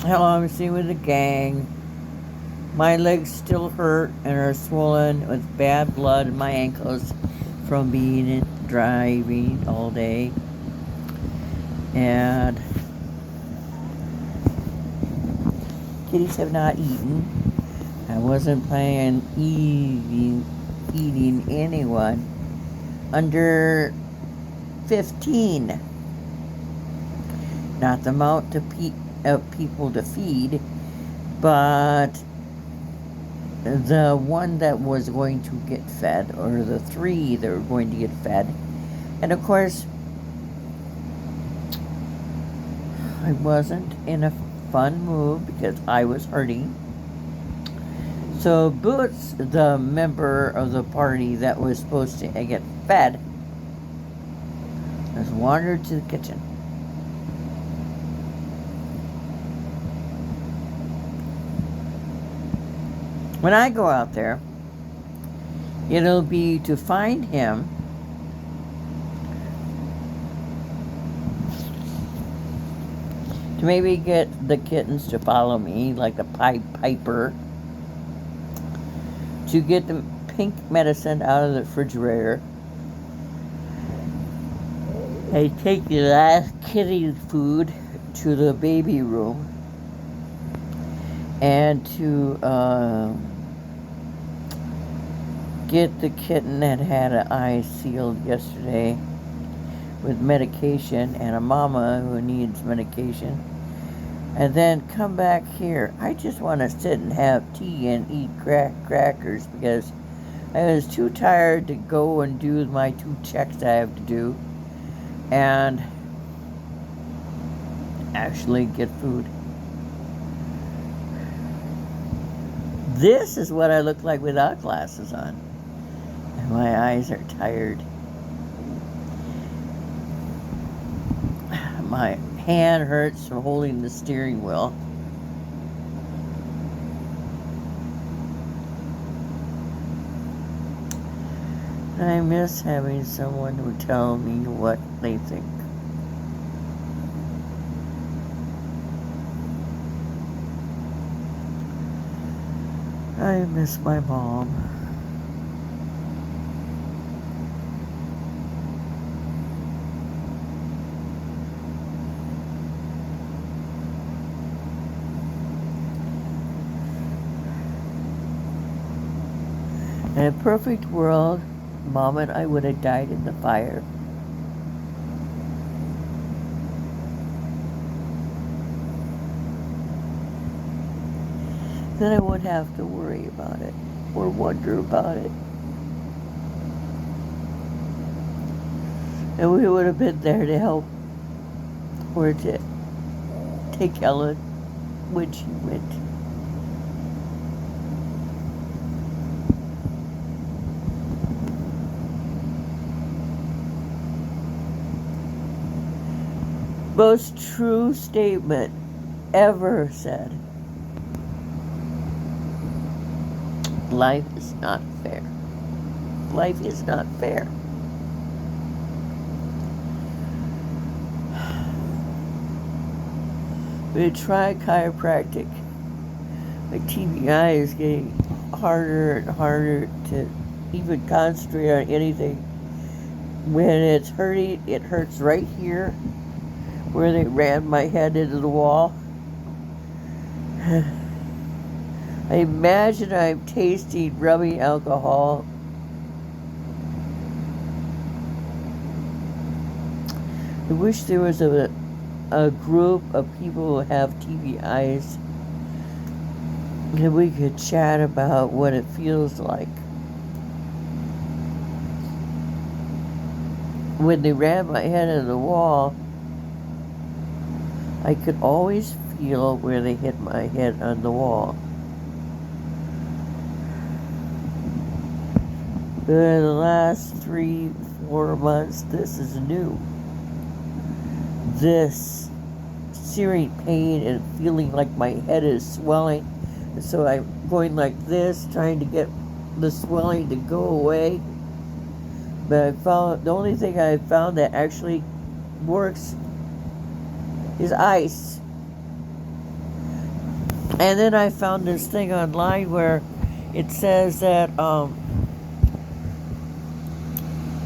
Hell, I'm staying with the gang. My legs still hurt and are swollen with bad blood in my ankles from being in driving all day. And kitties have not eaten. I wasn't planning on eating anyone under 15. Not the amount of people to feed, but the one that was going to get fed, or the 3 that were going to get fed. And of course, I wasn't in a fun mood because I was hurting. So Boots, the member of the party that was supposed to get fed, has wandered to the kitchen. When I go out there, it'll be to find him to maybe get the kittens to follow me like the Pied Piper, to get the pink medicine out of the refrigerator, and take the last kitty food to the baby room, and to get the kitten that had an eye sealed yesterday with medication, and a mama who needs medication, and then come back here. I just want to sit and have tea and eat crackers because I was too tired to go and do my 2 checks I have to do and actually get food. This is what I look like without glasses on. And my eyes are tired. My hand hurts from holding the steering wheel. I miss having someone who tell me what they think. I miss my mom. In a perfect world, Mom and I would have died in the fire. Then I wouldn't have to worry about it or wonder about it. And we would have been there to help or to take Ellen when she went. Most true statement ever said. Life is not fair. Life is not fair. We tried chiropractic. My TBI is getting harder and harder to even concentrate on anything. When it's hurting, it hurts right here where they ran my head into the wall. I imagine I'm tasting rubbing alcohol. I wish there was a group of people who have TBIs and we could chat about what it feels like. When they ran my head into the wall, I could always feel where they hit my head on the wall. But in the last 3-4 months, this is new. This searing pain and feeling like my head is swelling. And so I'm going like this, trying to get the swelling to go away. But I found the only thing I found that actually works is ice. And then I found this thing online where it says that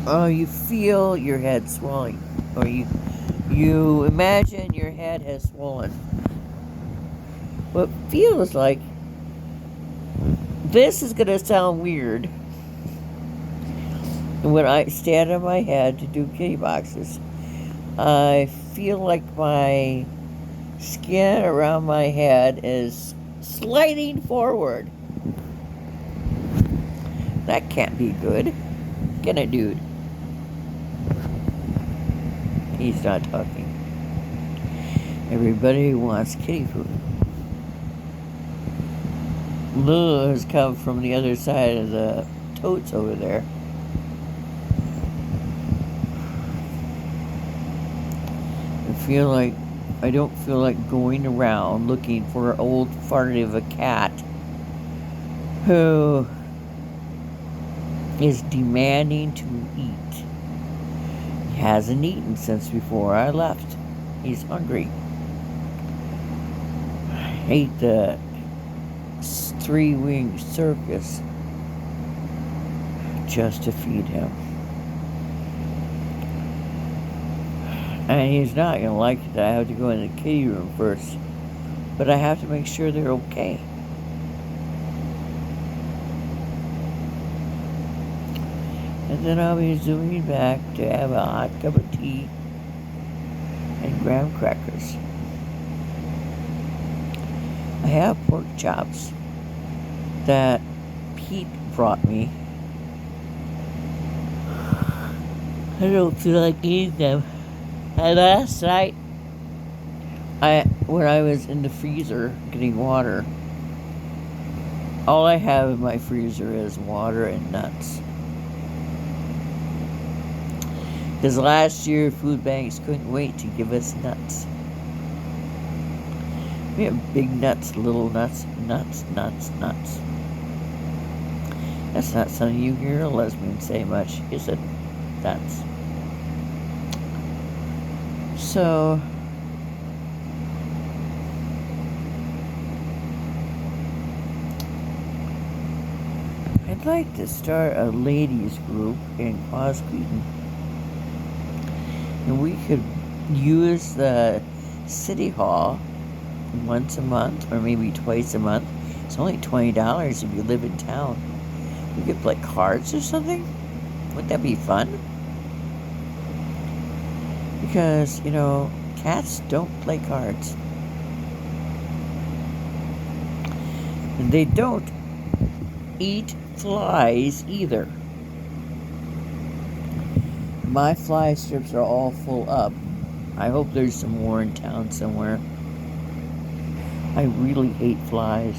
you feel your head swelling, or you imagine your head has swollen. What feels like, this is gonna sound weird. When I stand on my head to do kitty boxes, I feel like my skin around my head is sliding forward. That can't be good. Can it, dude? He's not talking. Everybody wants kitty food. Lulu has come from the other side of the totes over there. I don't feel like going around looking for an old fart of a cat who is demanding to eat. He hasn't eaten since before I left. He's hungry. I ate the 3-winged circus just to feed him. And he's not going to like it that I have to go in the kitty room first. But I have to make sure they're okay. And then I'll be zooming back to have a hot cup of tea and graham crackers. I have pork chops that Pete brought me. I don't feel like eating them. And last night, when I was in the freezer getting water, all I have in my freezer is water and nuts. Because last year, food banks couldn't wait to give us nuts. We have big nuts, little nuts, nuts. That's not something you hear a lesbian say much, is it? Nuts. So, I'd like to start a ladies group in Quasqueton. And we could use the city hall once a month or maybe twice a month. It's only $20 if you live in town. We could play cards or something. Wouldn't that be fun? Because, cats don't play cards. And they don't eat flies either. My fly strips are all full up. I hope there's some more in town somewhere. I really hate flies.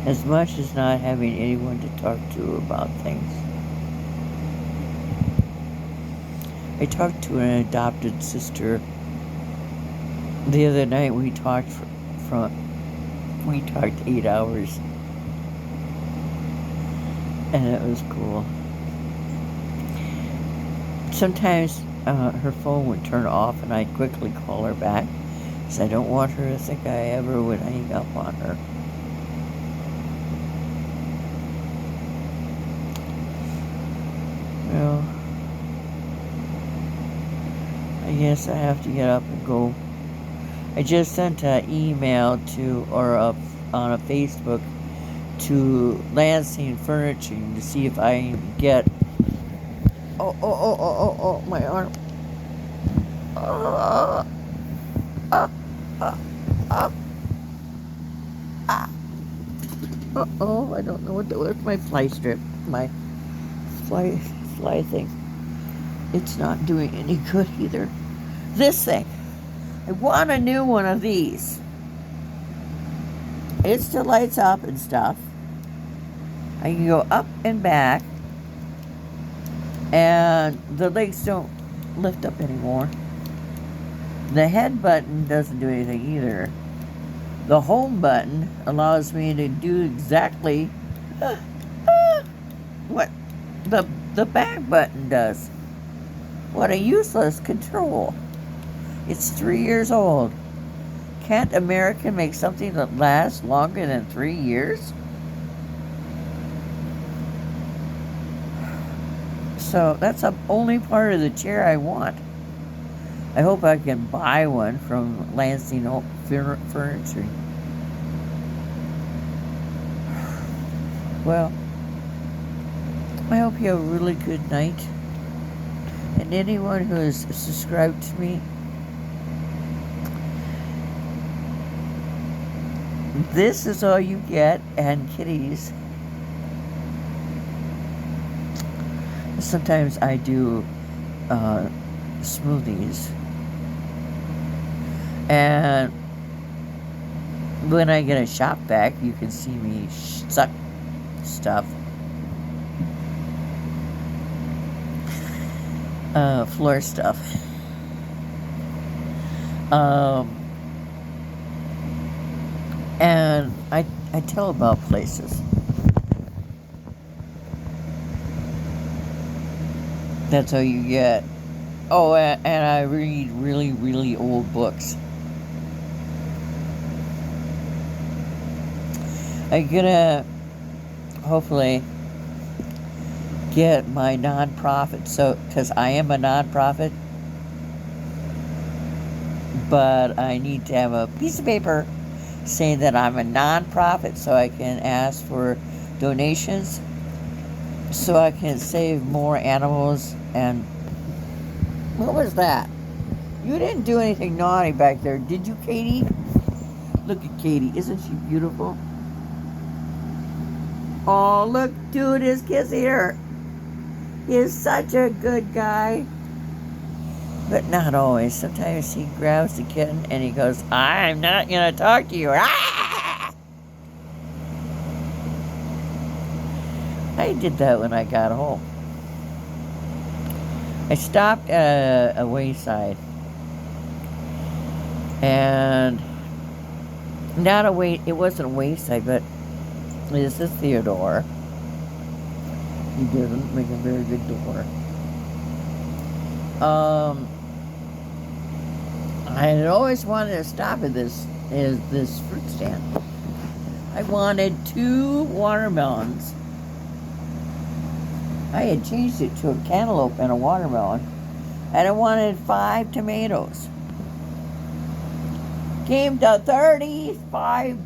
As much as not having anyone to talk to about things. I talked to an adopted sister the other night. We talked 8 hours, and it was cool. Sometimes her phone would turn off, and I'd quickly call her back, because I don't want her to think I ever would hang up on her. Well, I guess I have to get up and go. I just sent an email on a Facebook to Lansing Furnishing to see if I can get. Oh, my arm. I don't know what's my fly strip. My fly thing. It's not doing any good either. This thing. I want a new one of these. It still lights up and stuff. I can go up and back. And the legs don't lift up anymore. The head button doesn't do anything either. The home button allows me to do exactly what the back button does. What a useless control. It's 3 years old. Can't America make something that lasts longer than 3 years? So that's the only part of the chair I want. I hope I can buy one from Lansing Furniture. Well, I hope you have a really good night. And anyone who has subscribed to me, this is all you get, and kitties. Sometimes I do smoothies. And when I get a shop vac, you can see me suck stuff. Floor stuff. And I tell about places. That's all you get. Oh, and I read really, really old books. I'm gonna hopefully get my nonprofit, so because I am a nonprofit, but I need to have a piece of paper saying that I'm a nonprofit so I can ask for donations, so I can save more animals. And what was that? You didn't do anything naughty back there, did you, Katie? Look at Katie. Isn't she beautiful? Oh, look, dude, his kissing her. He is such a good guy. But not always. Sometimes he grabs the kitten and he goes, I'm not going to talk to you. Ah! I did that when I got home. I stopped at a wayside. And not a way, it wasn't a wayside, but this is Theodore. He doesn't make a very good door. I had always wanted to stop at this fruit stand. I wanted 2 watermelons. I had changed it to a cantaloupe and a watermelon. And I wanted 5 tomatoes. Came to $35.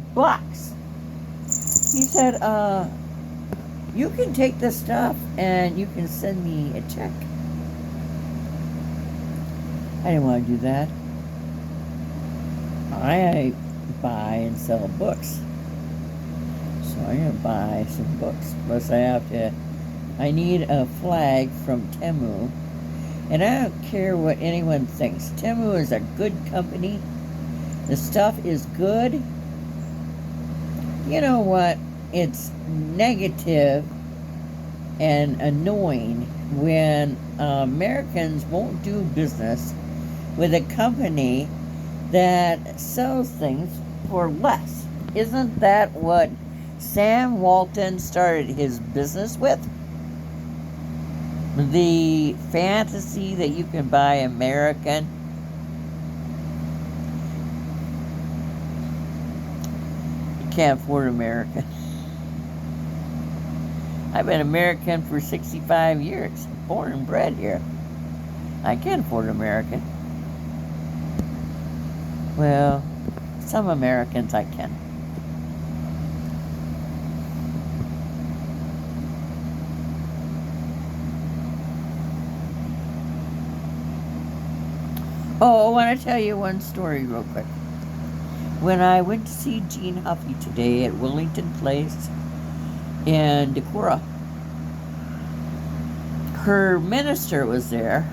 He said, you can take this stuff and you can send me a check. I didn't want to do that. I buy and sell books. So I'm going to buy some books. Plus I need a flag from Temu. And I don't care what anyone thinks. Temu is a good company. The stuff is good. You know what? It's negative and annoying when Americans won't do business with a company that sells things for less. Isn't that what Sam Walton started his business with? The fantasy that you can buy American. You can't afford American. I've been American for 65 years. Born and bred here. I can't afford American. Well, some Americans I can. Oh, I want to tell you one story real quick. When I went to see Jean Huffy today at Willington Place in Decorah, her minister was there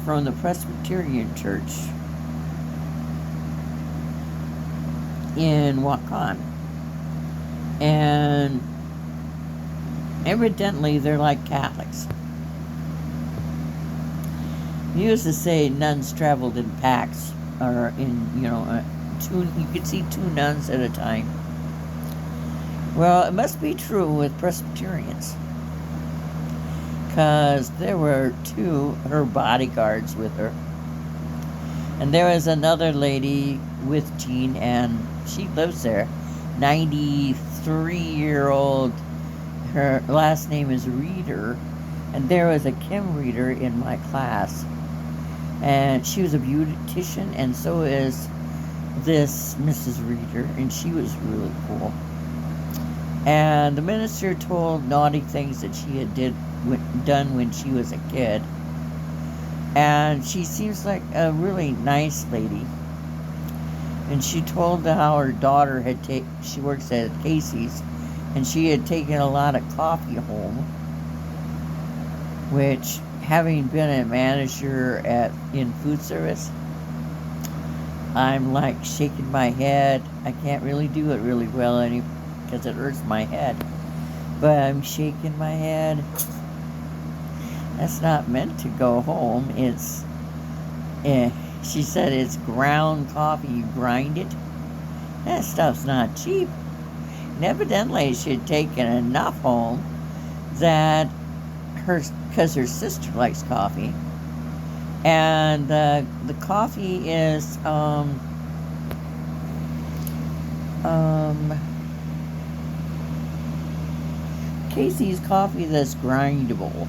from the Presbyterian Church in Waukon. And evidently they're like Catholics. He used to say nuns traveled in packs, or in, you could see 2 nuns at a time. Well, it must be true with Presbyterians. because there were two her bodyguards with her. And there was another lady with Jean, and she lives there. 93-year-old. Her last name is Reader. And there was a Kim Reader in my class. And she was a beautician, and so is this Mrs. Reader, and she was really cool. And the minister told naughty things that she had done when she was a kid. And she seems like a really nice lady. And she told how her daughter had she works at Casey's, and she had taken a lot of coffee home, which, having been a manager in food service, I'm like shaking my head. I can't really do it really well because it hurts my head. But I'm shaking my head. That's not meant to go home. She said it's ground coffee. You grind it. That stuff's not cheap. And evidently she had taken enough home that because her sister likes coffee. And the coffee is Casey's coffee that's grindable.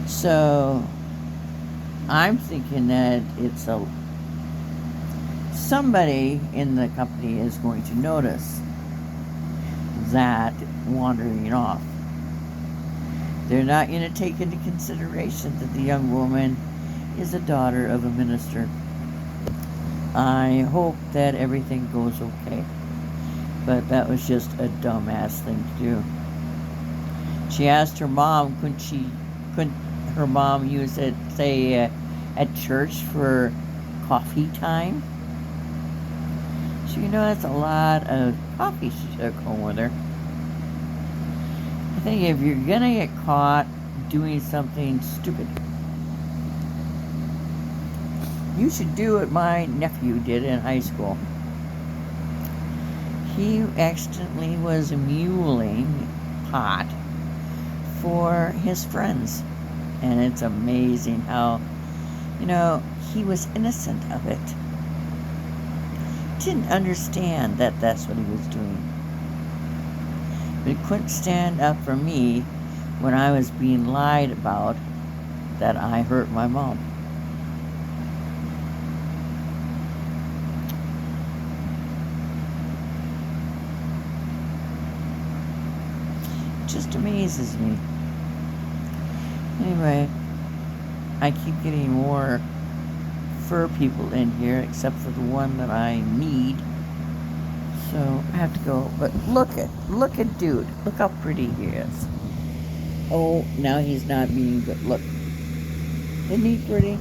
So I'm thinking that somebody in the company is going to notice that wandering off. They're not going to take into consideration that the young woman is a daughter of a minister. I hope that everything goes okay. But that was just a dumbass thing to do. She asked her mom, couldn't her mom use it, say, at church for coffee time? So, that's a lot of coffee she took home with her. I think if you're gonna get caught doing something stupid, you should do what my nephew did in high school. He accidentally was muling pot for his friends. And it's amazing how, he was innocent of it. Didn't understand that that's what he was doing. But he couldn't stand up for me when I was being lied about that I hurt my mom. It just amazes me. Anyway, I keep getting more fur people in here, except for the one that I need. So I have to go. But look at dude. Look how pretty he is. Oh, now he's not being good. Look. Isn't he pretty?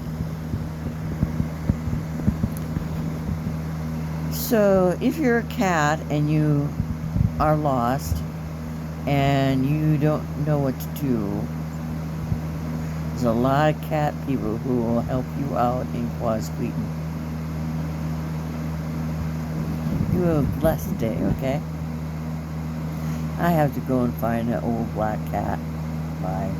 So if you're a cat and you are lost and you don't know what to do, there's a lot of cat people who will help you out in Quasqueton. You have a blessed day, okay? I have to go and find that old black cat. Bye.